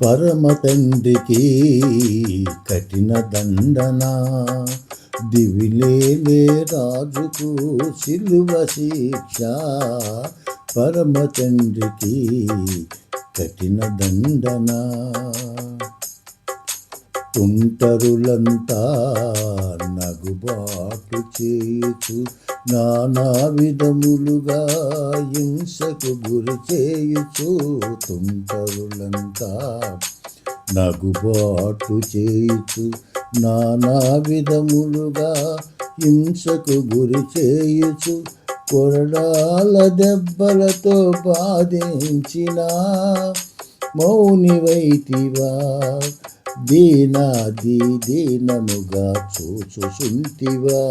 పరమ తండ్రికి కఠిన దండన, దివిలేలే రాజుకు సిలువ శిక్ష. పరమ తండ్రికి కఠిన దండన, తుంటరులంతా నగుబాటు చేయుచు నానా విధములుగా హింసకు గురి చేయుచు. తుంటరులంతా నగుబాటు చేయుచు నానా విధములుగా హింసకు గురి చేయుచు. కొరడాల దెబ్బలతో బాధించిన మౌనివైతివా, దీనముగా చూచుచుంటివా,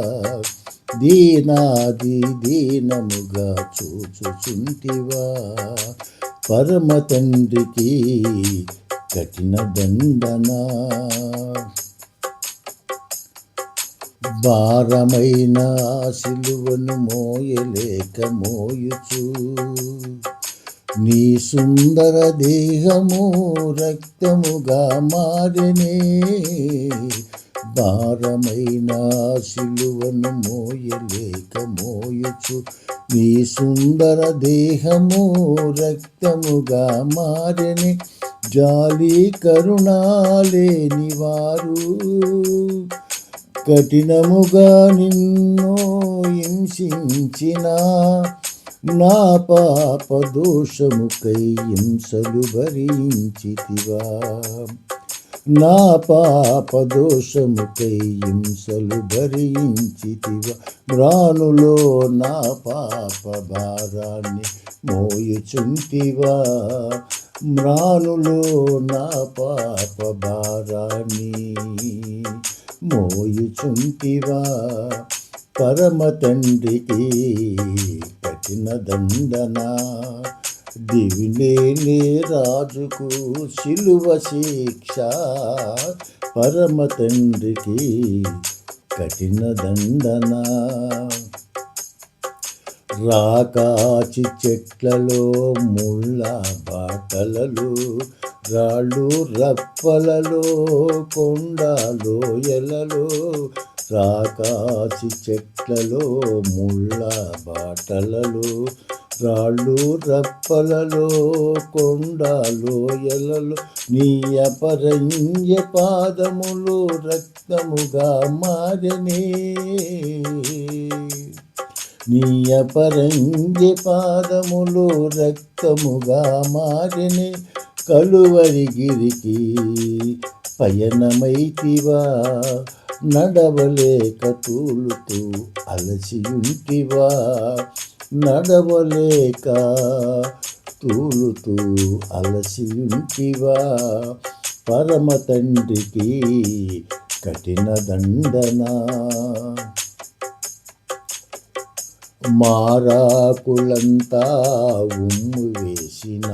దీనముగా చూచుచుంటివా. పరమ తండ్రికి కఠిన దండన, భారమైన సిలువను మోయలేక మోయుచు నీ సుందర దేహము రక్తముగా మారెనే. భారమైన సిలువను మోయలేక మోయుచు నీ సుందర దేహము రక్తముగా మారెనే. జాలి కరుణాలేని వారు కఠినముగా నిన్ను హింసించిన నా పాప దోషముకై హింసలు భరించితివా, నా పాప దోషముకై హింసలు భరించితివా. మ్రానులో నా పాప భారాన్ని మోయుచుంటివా, మ్రానులో నా పాప భారాన్ని మోయుచుంటివా. పరమ తండ్రికి కఠిన దండన, దివిలేలే రాజుకు సిలువ శిక్ష. పరమ తండ్రికి కఠిన దండన, రాకాచి చెట్లలో ముళ్ళ బాటలలో రాళ్ళు రప్పలలో కొండలోయలలో. రాకాచి చెట్లలో ముళ్ళ బాటలలో రాళ్ళు రప్పలలో కొండలోయలలో. నీ అపరంజ పాదములు రక్తముగా మారనే, నీ అపరంజ పాదములు రక్తముగా మారనే. కలువరిగిరికి పయనమైతివా, నడవలేక తూలుతూ అలసియుంటివా, నడవలేక తూలుతూ అలసియుంటివా. పరమ తండ్రికి కఠిన దండన, మారాకులంతా ఉమ్ము వేసిన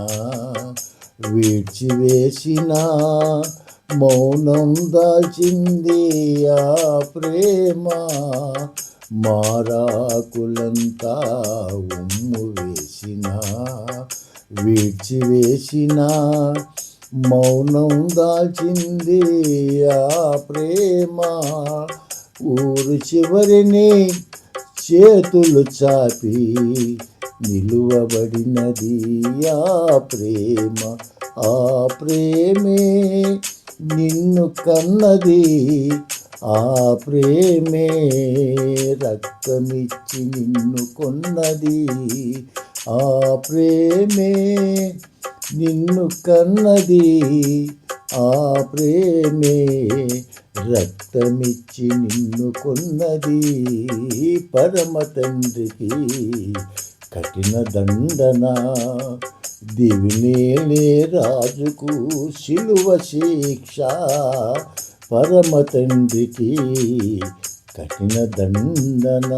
విడిచివేసిన మౌనం దాల్చింది ఆ ప్రేమ. మారాకులంతా ఉమ్ము వేసిన విడిచివేసిన మౌనం దాల్చింది ఆ ప్రేమ. ఊరు చివరిని చేతులు చాపి నిలువబడినది ఆ ప్రేమ. ఆ ప్రేమే నిన్ను కన్నది, ఆ ప్రేమే రక్తమిచ్చి నిన్ను కొన్నది. ఆ ప్రేమే నిన్ను కన్నది, ఆ ప్రేమే రక్తమిచ్చి నిన్ను కొన్నది. పరమ తండ్రికి కఠిన దండన, దివిలేలే రాజుకు సిలువ శిక్ష. పరమ తండ్రికి కఠిన దండన.